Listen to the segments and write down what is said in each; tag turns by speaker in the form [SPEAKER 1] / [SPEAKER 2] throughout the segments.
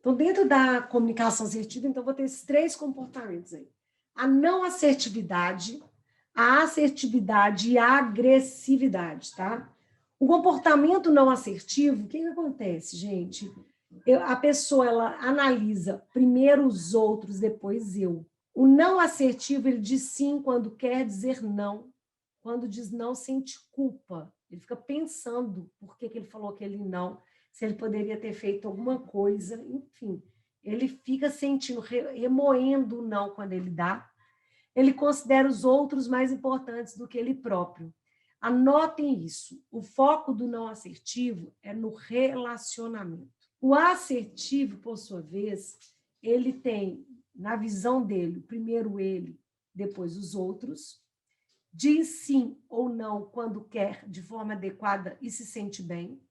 [SPEAKER 1] Então, dentro da comunicação assertiva, então, vou ter esses 3 comportamentos aí. A não assertividade, a assertividade e a agressividade, tá? O comportamento não assertivo, o que acontece, gente? A pessoa, ela analisa primeiro os outros, depois eu. O não assertivo, ele diz sim quando quer dizer não. Quando diz não, sente culpa. Ele fica pensando por que ele falou aquele não, se ele poderia ter feito alguma coisa, enfim. Ele fica sentindo, remoendo o não quando ele dá. Ele considera os outros mais importantes do que ele próprio. Anotem isso. O foco do não assertivo é no relacionamento. O assertivo, por sua vez, ele tem, na visão dele, primeiro ele, depois os outros, diz sim ou não quando quer, de forma adequada e se sente bem,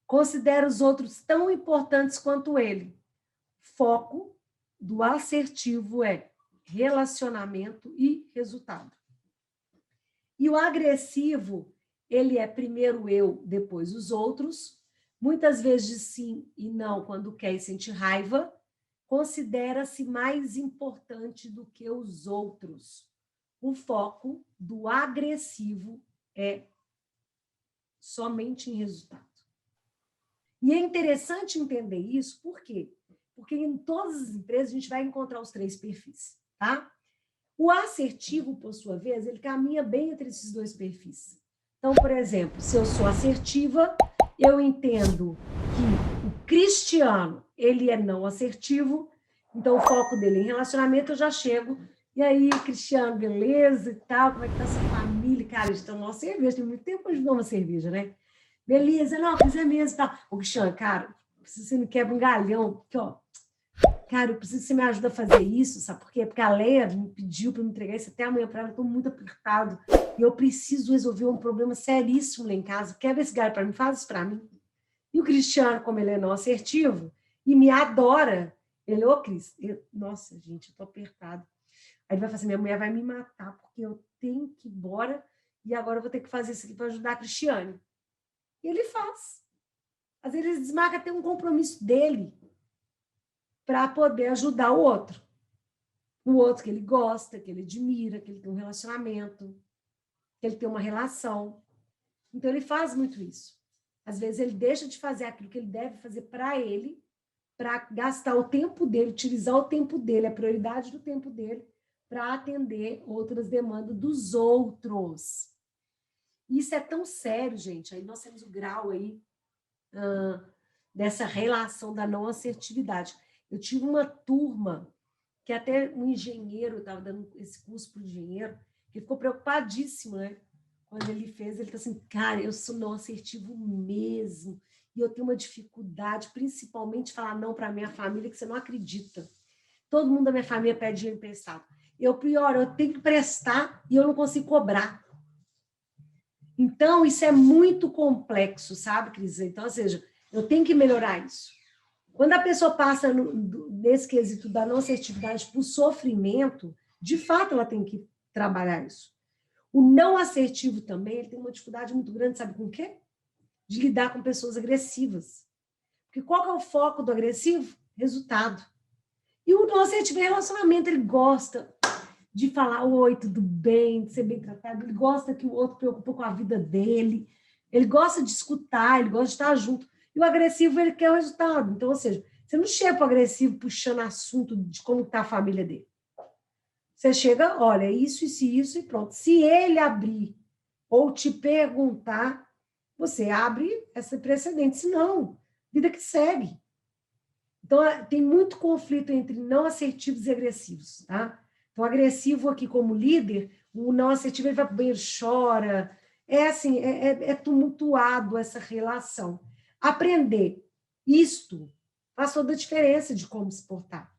[SPEAKER 1] considera os outros tão importantes quanto ele. Foco do assertivo é relacionamento e resultado. E o agressivo, ele é primeiro eu, depois os outros, muitas vezes sim e não quando quer e sente raiva, considera-se mais importante do que os outros. O foco do agressivo é somente em resultado. E é interessante entender isso, por quê? Porque em todas as empresas a gente vai encontrar os 3 perfis, tá? O assertivo, por sua vez, ele caminha bem entre esses 2 perfis. Então, por exemplo, se eu sou assertiva, eu entendo que o Cristiano, ele é não assertivo, então o foco dele é em relacionamento, eu já chego. E aí, Cristiano, beleza e tal? Como é que tá sua família? Cara, eles estão numa cerveja, tem muito tempo que eles dão uma cerveja, né? Beleza, não, fiz é mesmo e tal. Ô, Cristiano, cara, preciso que você me quebra um galhão, porque, ó, cara, eu preciso que você me ajude a fazer isso, sabe por quê? Porque a Leia me pediu para me entregar isso até amanhã para ela, eu estou muito apertado e eu preciso resolver um problema seríssimo lá em casa. Quebra esse galho para mim, faz isso para mim. E o Cristiano, como ele é não assertivo e me adora, ele, ô, Cris, nossa, gente, eu estou apertado. Aí ele vai falar assim, minha mulher vai me matar porque eu tenho que ir embora e agora eu vou ter que fazer isso aqui para ajudar a Cristiane. E ele faz. Às vezes ele desmarca ter um compromisso dele para poder ajudar o outro que ele gosta, que ele admira, que ele tem um relacionamento, que ele tem uma relação. Então, ele faz muito isso. Às vezes, ele deixa de fazer aquilo que ele deve fazer para gastar o tempo dele, utilizar o tempo dele, a prioridade do tempo dele, para atender outras demandas dos outros. Isso é tão sério, gente. Aí nós temos o grau aí dessa relação da não assertividade. Eu tive uma turma que até um engenheiro, estava dando esse curso para o engenheiro, que ficou preocupadíssimo, né? Quando ele fez, ele está assim, cara, eu sou não assertivo mesmo, e eu tenho uma dificuldade, principalmente falar não para a minha família, que você não acredita. Todo mundo da minha família pede dinheiro emprestado. Pior, eu tenho que prestar e eu não consigo cobrar. Então, isso é muito complexo, sabe, Cris? Então, ou seja, eu tenho que melhorar isso. Quando a pessoa passa nesse quesito da não assertividade por sofrimento, de fato ela tem que trabalhar isso. O não assertivo também, ele tem uma dificuldade muito grande, sabe com o quê? De lidar com pessoas agressivas. Porque qual que é o foco do agressivo? Resultado. E o não assertivo é relacionamento, ele gosta de falar, oi, tudo bem, de ser bem tratado, ele gosta que o outro preocupe com a vida dele, ele gosta de escutar, ele gosta de estar junto. E o agressivo, ele quer o resultado. Então, ou seja, você não chega para o agressivo puxando assunto de como está a família dele. Você chega, olha, isso e pronto. Se ele abrir ou te perguntar, você abre esse precedente. Se não, vida que segue. Então, tem muito conflito entre não assertivos e agressivos, tá? Então, agressivo aqui como líder, o não assertivo, ele vai para o banheiro, chora. É assim, é tumultuado essa relação. Aprender isto faz toda a diferença de como se portar.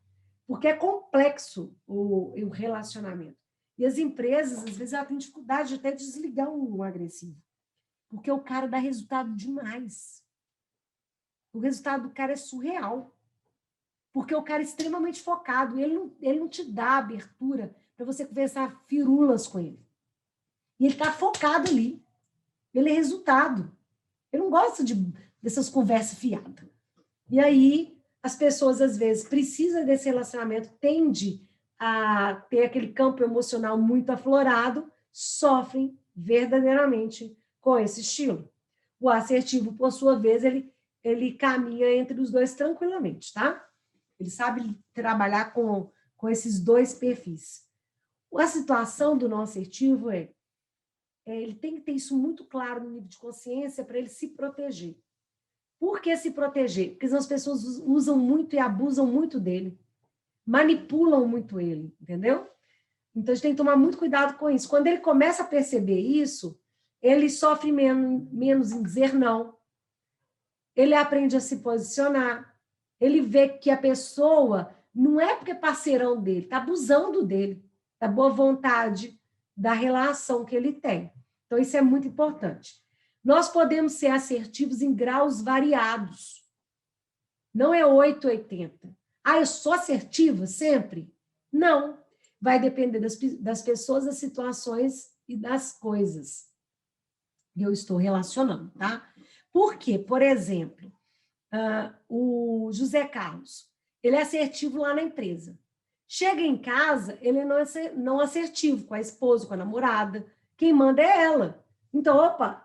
[SPEAKER 1] Porque é complexo o relacionamento. E as empresas, às vezes, elas têm dificuldade de até desligar um agressivo. Porque o cara dá resultado demais. O resultado do cara é surreal. Porque o cara é extremamente focado. Ele não te dá abertura para você conversar firulas com ele. E ele está focado ali. Ele é resultado. Ele não gosta dessas conversas fiadas. E aí, as pessoas, às vezes, precisam desse relacionamento, tende a ter aquele campo emocional muito aflorado, sofrem verdadeiramente com esse estilo. O assertivo, por sua vez, ele caminha entre os dois tranquilamente, tá? Ele sabe trabalhar com esses dois perfis. A situação do não assertivo ele tem que ter isso muito claro no nível de consciência para ele se proteger. Por que se proteger? Porque as pessoas usam muito e abusam muito dele, manipulam muito ele, entendeu? Então, a gente tem que tomar muito cuidado com isso. Quando ele começa a perceber isso, ele sofre menos em dizer não, ele aprende a se posicionar, ele vê que a pessoa não é porque é parceirão dele, está abusando dele, da boa vontade, da relação que ele tem. Então, isso é muito importante. Nós podemos ser assertivos em graus variados. Não é 880. Ah, eu sou assertiva sempre? Não. Vai depender das pessoas, das situações e das coisas que eu estou relacionando, tá? Por quê? Por exemplo, o José Carlos, ele é assertivo lá na empresa. Chega em casa, ele não é assertivo com a esposa, com a namorada. Quem manda é ela. Então,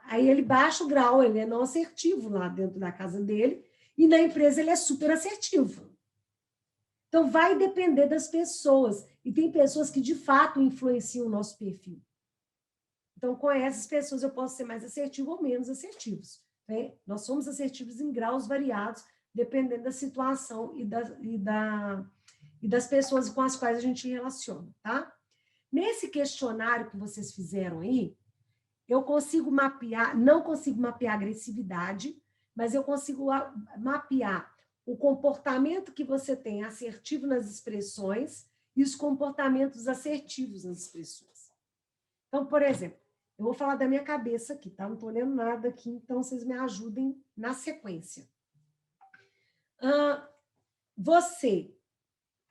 [SPEAKER 1] aí ele baixa o grau, ele é não assertivo lá dentro da casa dele, e na empresa ele é super assertivo. Então, vai depender das pessoas. E tem pessoas que, de fato, influenciam o nosso perfil. Então, com essas pessoas, eu posso ser mais assertivo ou menos assertivos. Né? Nós somos assertivos em graus variados, dependendo da situação e das pessoas com as quais a gente relaciona, tá? Nesse questionário que vocês fizeram aí, eu consigo mapear, não consigo mapear agressividade, mas eu consigo mapear o comportamento que você tem assertivo nas expressões e os comportamentos assertivos nas expressões. Então, por exemplo, eu vou falar da minha cabeça aqui, tá? Não estou lendo nada aqui, então vocês me ajudem na sequência.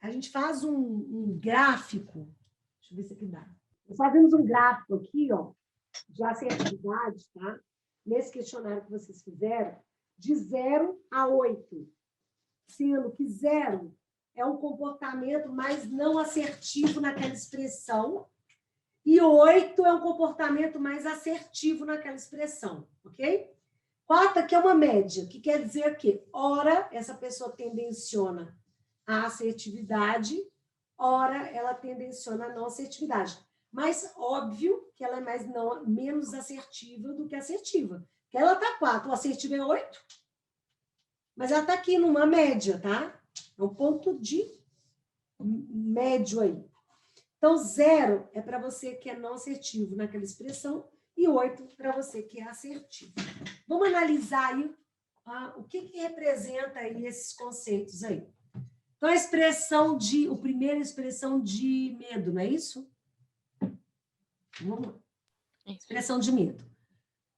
[SPEAKER 1] A gente faz um gráfico, deixa eu ver se aqui dá. Nós fazemos um gráfico aqui, ó, de assertividade, tá? Nesse questionário que vocês fizeram, de 0 a 8. Sendo que 0 é um comportamento mais não assertivo naquela expressão e 8 é um comportamento mais assertivo naquela expressão, ok? 4 aqui é uma média, que quer dizer que, ora, essa pessoa tendenciona a assertividade, ora, ela tendenciona a não assertividade. Mas, óbvio, que ela é menos assertiva do que assertiva. Porque ela está 4, o assertivo é 8, mas ela está aqui numa média, tá? É um ponto de médio aí. Então, 0 é para você que é não assertivo naquela expressão e 8 para você que é assertivo. Vamos analisar aí o que representa aí esses conceitos aí. Então, a primeira expressão de medo, não é isso? Vamos lá. Expressão de medo.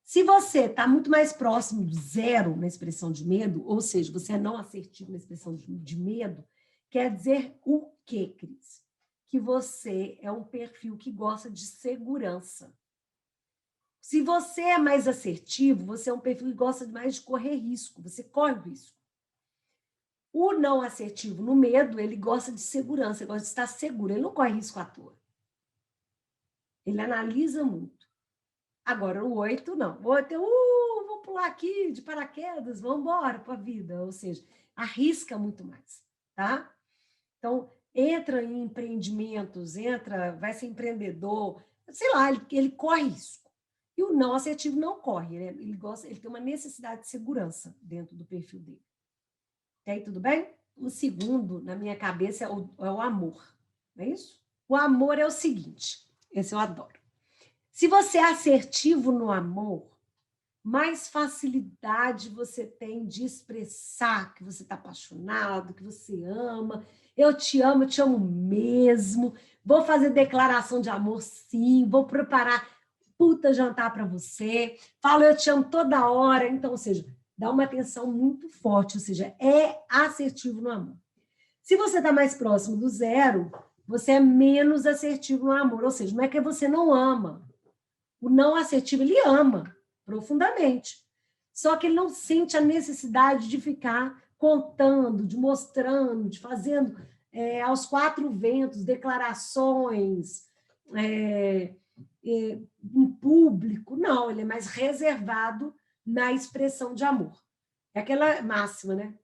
[SPEAKER 1] Se você está muito mais próximo do 0 na expressão de medo, ou seja, você é não assertivo na expressão de medo, quer dizer o quê, Cris? Que você é um perfil que gosta de segurança. Se você é mais assertivo, você é um perfil que gosta mais de correr risco, você corre risco. O não assertivo, no medo, ele gosta de segurança, ele gosta de estar seguro, ele não corre risco à toa. Ele analisa muito. Agora, o 8, não. O 8 é, vou pular aqui de paraquedas, vamos embora para a vida. Ou seja, arrisca muito mais, tá? Então, entra em empreendimentos, vai ser empreendedor, sei lá, ele corre risco. E o não assertivo não corre, né? Ele tem uma necessidade de segurança dentro do perfil dele. E aí, tudo bem? O segundo, na minha cabeça, é o amor. Não é isso? O amor é o seguinte, esse eu adoro. Se você é assertivo no amor, mais facilidade você tem de expressar que você está apaixonado, que você ama. Eu te amo mesmo. Vou fazer declaração de amor, sim. Vou preparar puta jantar para você. Falo, eu te amo toda hora. Então, ou seja, dá uma atenção muito forte, ou seja, é assertivo no amor. Se você está mais próximo do 0, você é menos assertivo no amor, ou seja, não é que você não ama. O não assertivo, ele ama profundamente. Só que ele não sente a necessidade de ficar contando, de mostrando, de fazendo aos quatro ventos declarações em público. Não, ele é mais reservado na expressão de amor. É aquela máxima, né?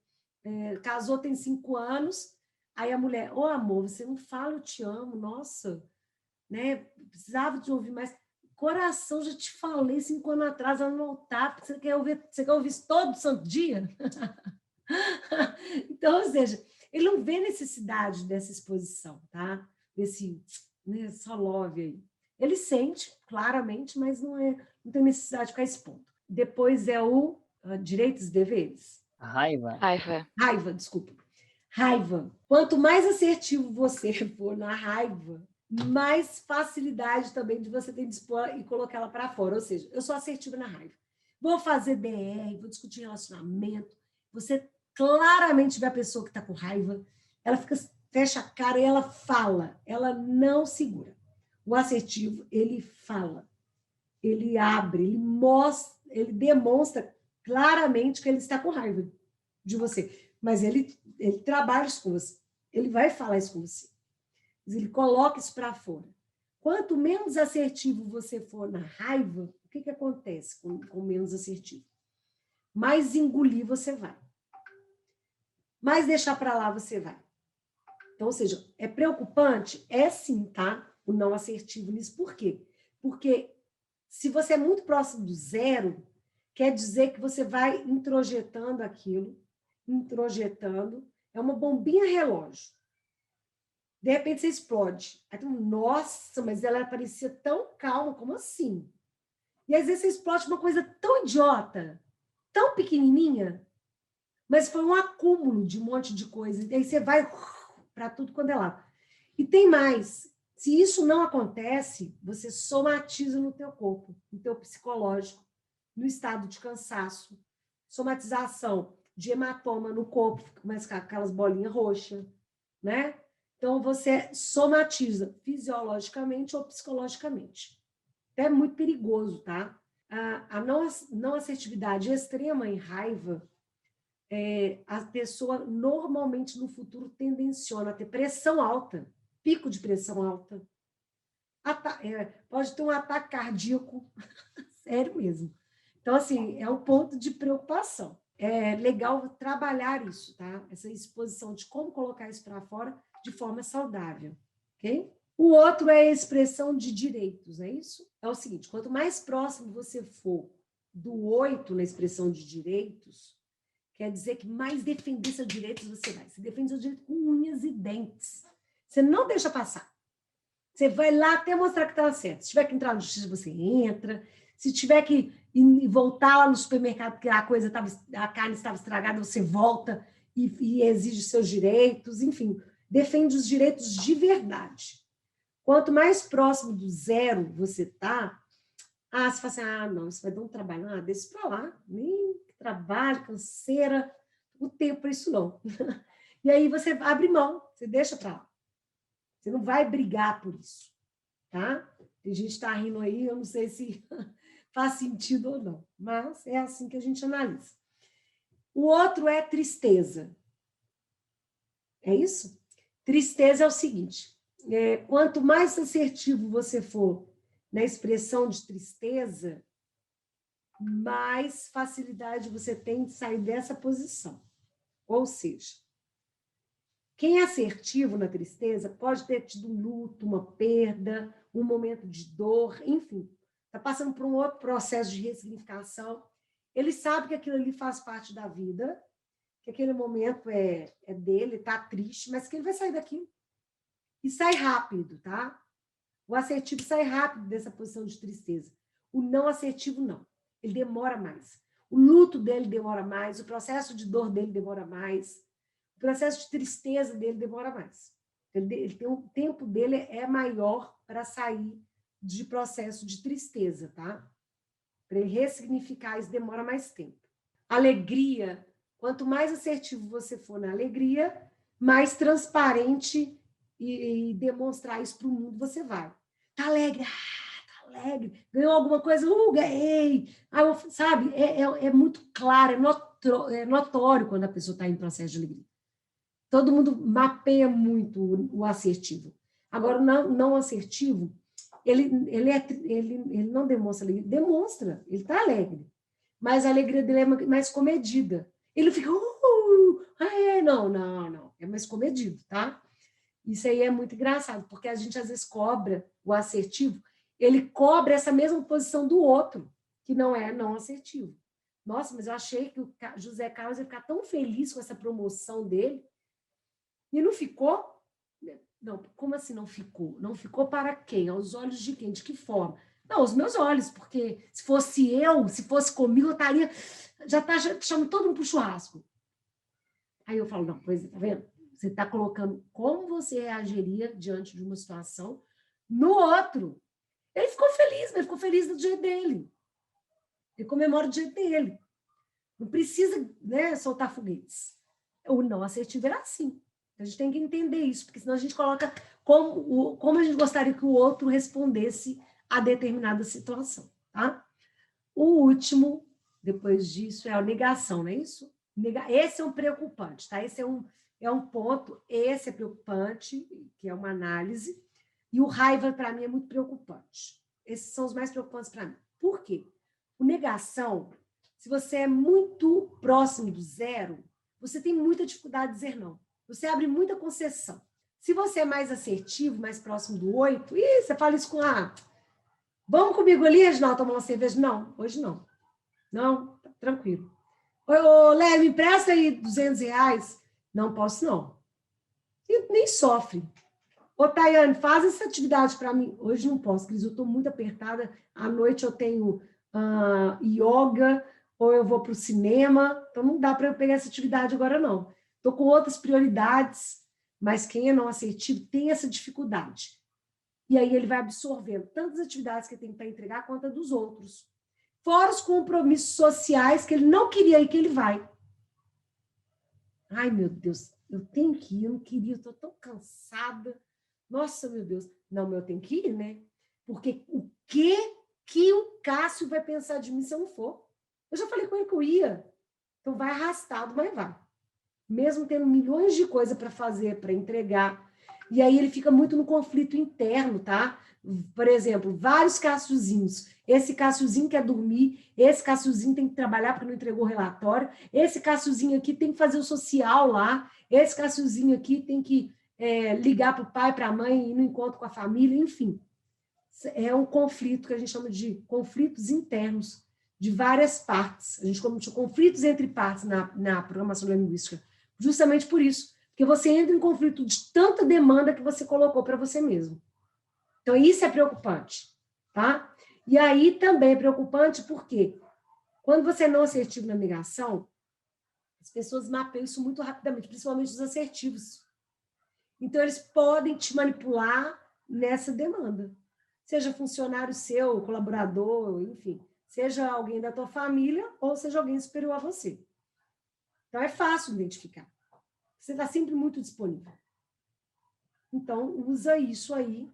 [SPEAKER 1] Casou tem 5 anos, aí a mulher, amor, você não fala eu te amo, nossa, né? Precisava te ouvir mais. Coração, já te falei 5 anos atrás, ela não tá, você quer ouvir isso todo santo dia? Então, ou seja, ele não vê necessidade dessa exposição, tá? Desse, né, só love aí. Ele sente, claramente, mas não tem necessidade de ficar expondo. Depois é o direitos e deveres.
[SPEAKER 2] Raiva.
[SPEAKER 1] Raiva, desculpa. Raiva. Quanto mais assertivo você for na raiva, mais facilidade também de você ter de expor e colocar ela para fora. Ou seja, eu sou assertiva na raiva. Vou fazer DR, vou discutir relacionamento. Você claramente vê a pessoa que está com raiva, ela fecha a cara e ela fala, ela não segura. O assertivo, ele fala, ele abre, ele mostra, ele demonstra claramente que ele está com raiva de você. Mas ele trabalha isso com você. Ele vai falar isso com você. Ele coloca isso para fora. Quanto menos assertivo você for na raiva, o que acontece com menos assertivo? Mais engolir você vai. Mais deixar para lá você vai. Então, ou seja, é preocupante? É sim, tá? O não assertivo nisso. Por quê? Porque se você é muito próximo do zero, quer dizer que você vai introjetando aquilo, é uma bombinha relógio. De repente você explode. Aí tu, nossa, mas ela parecia tão calma, como assim? E às vezes você explode uma coisa tão idiota, tão pequenininha, mas foi um acúmulo de um monte de coisa. E aí você vai para tudo quando é lá. E tem mais. Se isso não acontece, você somatiza no teu corpo, no teu psicológico, no estado de cansaço, somatização de hematoma no corpo, começa com aquelas bolinhas roxas, né? Então, você somatiza fisiologicamente ou psicologicamente. É muito perigoso, tá? A não assertividade extrema em raiva, a pessoa normalmente no futuro tendenciona a ter pressão alta, pico de pressão alta, pode ter um ataque cardíaco, sério mesmo. Então, assim, é um ponto de preocupação. É legal trabalhar isso, tá? Essa exposição de como colocar isso para fora de forma saudável, ok? O outro é a expressão de direitos, é isso? É o seguinte, quanto mais próximo você for do 8 na expressão de direitos, quer dizer que mais defender seus direitos você vai. Você defende seus direitos com unhas e dentes. Você não deixa passar. Você vai lá até mostrar que está certo. Se tiver que entrar na justiça, você entra. Se tiver que voltar lá no supermercado porque a carne estava estragada, você volta e exige seus direitos. Enfim, defende os direitos de verdade. Quanto mais próximo do zero você está, você fala assim, não, isso vai dar um trabalho. Deixa para lá. Nem trabalho, canseira, o tempo para isso não. E aí você abre mão, você deixa para lá. Você não vai brigar por isso, tá? Tem gente que está rindo aí, eu não sei se faz sentido ou não, mas é assim que a gente analisa. O outro é tristeza. É isso? Tristeza é o seguinte, quanto mais assertivo você for na expressão de tristeza, mais facilidade você tem de sair dessa posição. Ou seja, quem é assertivo na tristeza pode ter tido um luto, uma perda, um momento de dor, enfim, está passando por um outro processo de ressignificação. Ele sabe que aquilo ali faz parte da vida, que aquele momento é dele, está triste, mas que ele vai sair daqui. E sai rápido, tá? O assertivo sai rápido dessa posição de tristeza. O não assertivo, não. Ele demora mais. O luto dele demora mais, o processo de dor dele demora mais, o processo de tristeza dele demora mais. Ele tem o tempo dele é maior para sair de processo de tristeza, tá? Para ele ressignificar, isso demora mais tempo. Alegria, quanto mais assertivo você for na alegria, mais transparente e demonstrar isso para o mundo você vai. Tá alegre, tá alegre. Ganhou alguma coisa, ganhei. Sabe? É muito claro, é notório quando a pessoa está em processo de alegria. Todo mundo mapeia muito o assertivo. Agora, o não assertivo, ele não demonstra alegria, demonstra, ele está alegre, mas a alegria dele é mais comedida. Ele fica, não, é mais comedido, tá? Isso aí é muito engraçado, porque a gente às vezes cobra o assertivo, ele cobra essa mesma posição do outro, que não é não assertivo. Nossa, mas eu achei que o José Carlos ia ficar tão feliz com essa promoção dele, e não ficou? Não, como assim não ficou? Não ficou para quem? Aos olhos de quem? De que forma? Não, os meus olhos, porque se fosse eu, se fosse comigo, eu estaria, já chamando todo mundo para o churrasco. Aí eu falo, não, pois é, tá vendo? Você está colocando como você reagiria diante de uma situação no outro. Ele ficou feliz, mas ele ficou feliz do jeito dele. Ele comemora do jeito dele. Não precisa, né, soltar foguetes. O não assertivo era assim. A gente tem que entender isso, porque senão a gente coloca como a gente gostaria que o outro respondesse a determinada situação. Tá? O último, depois disso, é a negação, não é isso? Esse é um preocupante, tá? Esse é um ponto, esse é preocupante, que é uma análise, e o raiva, para mim, é muito preocupante. Esses são os mais preocupantes para mim. Por quê? O negação, se você é muito próximo do zero, você tem muita dificuldade de dizer não. Você abre muita concessão. Se você é mais assertivo, mais próximo do 8, você fala isso com vamos comigo ali, Reginaldo, tomar uma cerveja? Não, hoje não. Não, tá tranquilo. Ô, Léo, me empresta aí R$ 200? Não posso, não. E nem sofre. Ô, Tayane, faz essa atividade para mim. Hoje não posso, Cris, eu estou muito apertada. À noite eu tenho yoga, ou eu vou para o cinema. Então, não dá para eu pegar essa atividade agora, não. Estou com outras prioridades, mas quem é não assertivo tem essa dificuldade. E aí ele vai absorvendo tantas atividades que ele tem para entregar quanto a dos outros. Fora os compromissos sociais que ele não queria ir, que ele vai. Ai, meu Deus, eu tenho que ir, eu não queria, eu estou tão cansada. Nossa, meu Deus. Não, mas eu tenho que ir, né? Porque o que o Cássio vai pensar de mim se eu não for? Eu já falei com ele que eu ia. Então vai arrastado, mas vai. Mesmo tendo milhões de coisas para fazer, para entregar. E aí ele fica muito no conflito interno, tá? Por exemplo, vários Cássiozinhos. Esse Cássiozinho quer dormir, esse Cássiozinho tem que trabalhar porque não entregou o relatório, esse Cássiozinho aqui tem que fazer o social lá, esse Cássiozinho aqui tem que ligar para o pai, para a mãe, ir no encontro com a família, enfim. É um conflito que a gente chama de conflitos internos, de várias partes. A gente chama de conflitos entre partes na programação linguística. Justamente por isso, porque você entra em conflito de tanta demanda que você colocou para você mesmo. Então, isso é preocupante, tá? E aí também é preocupante porque quando você é não assertivo na negação, as pessoas mapeiam isso muito rapidamente, principalmente os assertivos. Então, eles podem te manipular nessa demanda. Seja funcionário seu, colaborador, enfim, seja alguém da tua família ou seja alguém superior a você. Então, é fácil identificar. Você está sempre muito disponível. Então, usa isso aí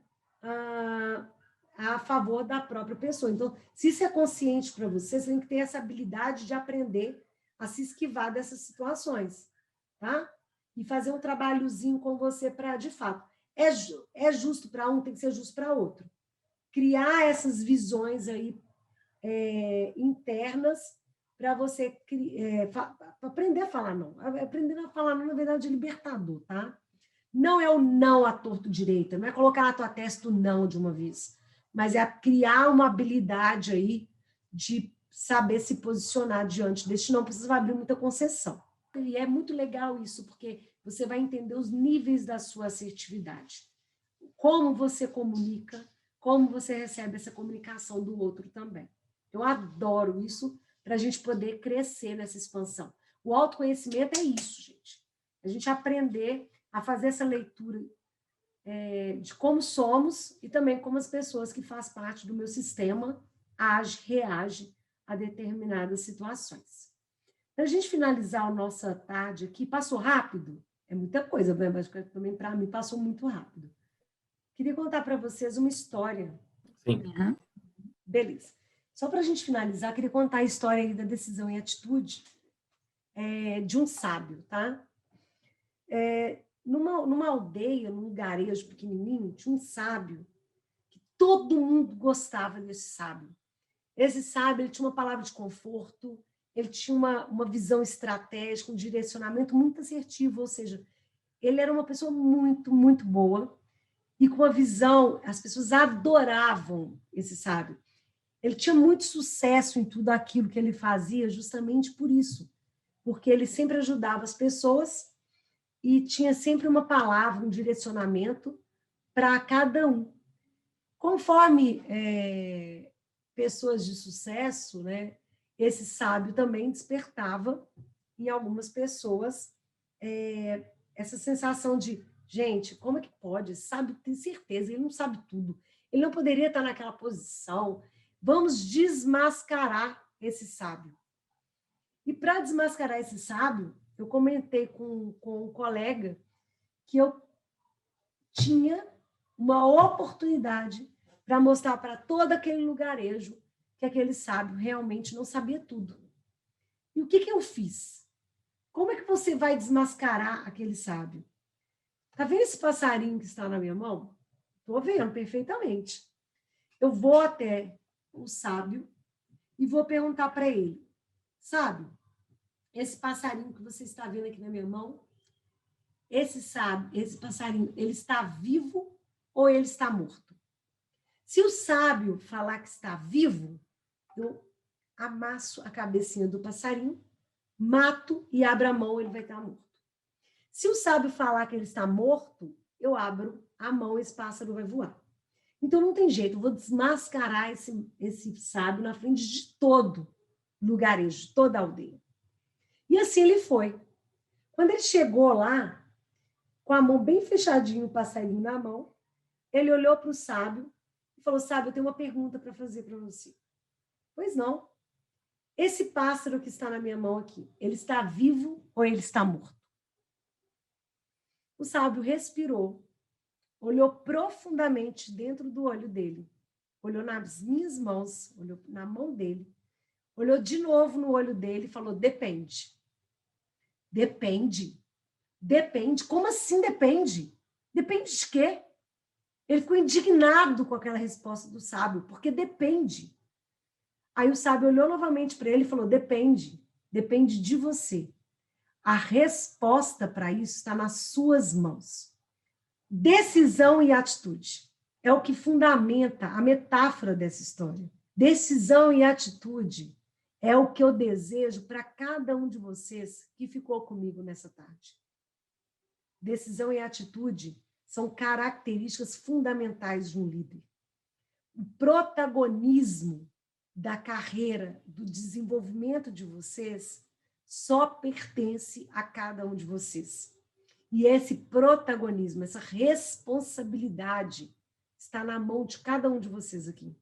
[SPEAKER 1] a favor da própria pessoa. Então, se isso é consciente para você, você tem que ter essa habilidade de aprender a se esquivar dessas situações, tá? E fazer um trabalhozinho com você para, de fato, é justo para um, tem que ser justo para outro. Criar essas visões aí internas para você aprender a falar não. Aprender a falar não, na verdade, é libertador, tá? Não é o não à torto direita, não é colocar na tua testa o não de uma vez, mas é criar uma habilidade aí de saber se posicionar diante deste não, precisa abrir muita concessão. E é muito legal isso, porque você vai entender os níveis da sua assertividade. Como você comunica, como você recebe essa comunicação do outro também. Eu adoro isso para a gente poder crescer nessa expansão. O autoconhecimento é isso, gente. A gente aprender a fazer essa leitura de como somos e também como as pessoas que fazem parte do meu sistema reagem a determinadas situações. Para a gente finalizar a nossa tarde aqui, passou rápido? É muita coisa, mas também para mim passou muito rápido. Queria contar para vocês uma história.
[SPEAKER 2] Sim.
[SPEAKER 1] Beleza. Só para a gente finalizar, queria contar a história aí da decisão e atitude. de um sábio, tá? Numa aldeia, num lugarejo pequenininho, tinha um sábio que todo mundo gostava desse sábio. Esse sábio, ele tinha uma palavra de conforto, ele tinha uma visão estratégica, um direcionamento muito assertivo, ou seja, ele era uma pessoa muito, muito boa e com uma visão, as pessoas adoravam esse sábio. Ele tinha muito sucesso em tudo aquilo que ele fazia, justamente por isso, porque ele sempre ajudava as pessoas e tinha sempre uma palavra, um direcionamento para cada um. Conforme pessoas de sucesso, né, esse sábio também despertava em algumas pessoas essa sensação de, gente, como é que pode? Sabe, tem certeza, ele não sabe tudo. Ele não poderia estar naquela posição. Vamos desmascarar esse sábio. E para desmascarar esse sábio, eu comentei com um colega que eu tinha uma oportunidade para mostrar para todo aquele lugarejo que aquele sábio realmente não sabia tudo. E o que eu fiz? Como é que você vai desmascarar aquele sábio? Está vendo esse passarinho que está na minha mão? Estou vendo perfeitamente. Eu vou até o sábio e vou perguntar para ele, sábio, esse passarinho que você está vendo aqui na minha mão, esse passarinho, ele está vivo ou ele está morto? Se o sábio falar que está vivo, eu amasso a cabecinha do passarinho, mato e abro a mão, ele vai estar morto. Se o sábio falar que ele está morto, eu abro a mão, esse pássaro vai voar. Então não tem jeito, eu vou desmascarar esse sábio na frente de todo lugarejo, de toda a aldeia. E assim ele foi. Quando ele chegou lá, com a mão bem fechadinha, o passarinho na mão, ele olhou para o sábio e falou, sábio, eu tenho uma pergunta para fazer para você. Pois não. Esse pássaro que está na minha mão aqui, ele está vivo ou ele está morto? O sábio respirou, olhou profundamente dentro do olho dele, olhou nas minhas mãos, olhou na mão dele, olhou de novo no olho dele e falou, depende. Depende? Depende? Como assim depende? Depende de quê? Ele ficou indignado com aquela resposta do sábio, porque depende. Aí o sábio olhou novamente para ele e falou, depende. Depende de você. A resposta para isso está nas suas mãos. Decisão e atitude é o que fundamenta a metáfora dessa história. Decisão e atitude é o que eu desejo para cada um de vocês que ficou comigo nessa tarde. Decisão e atitude são características fundamentais de um líder. O protagonismo da carreira, do desenvolvimento de vocês, só pertence a cada um de vocês. E esse protagonismo, essa responsabilidade, está na mão de cada um de vocês aqui.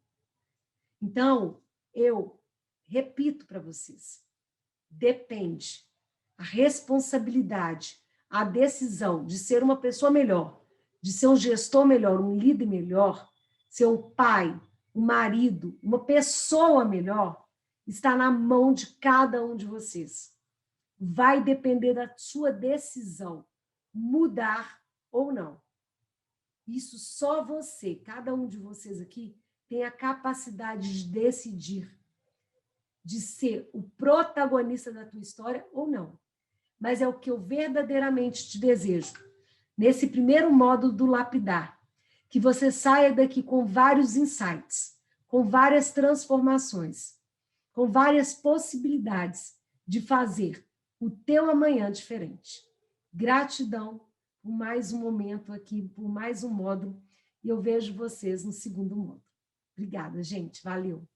[SPEAKER 1] Então, eu repito para vocês, depende. A responsabilidade, a decisão de ser uma pessoa melhor, de ser um gestor melhor, um líder melhor, ser um pai, um marido, uma pessoa melhor, está na mão de cada um de vocês. Vai depender da sua decisão, mudar ou não. Isso só você, cada um de vocês aqui, tem a capacidade de decidir, de ser o protagonista da tua história ou não. Mas é o que eu verdadeiramente te desejo. Nesse primeiro módulo do lapidar, que você saia daqui com vários insights, com várias transformações, com várias possibilidades de fazer o teu amanhã diferente. Gratidão por mais um momento aqui, por mais um módulo, e eu vejo vocês no segundo módulo. Obrigada, gente. Valeu.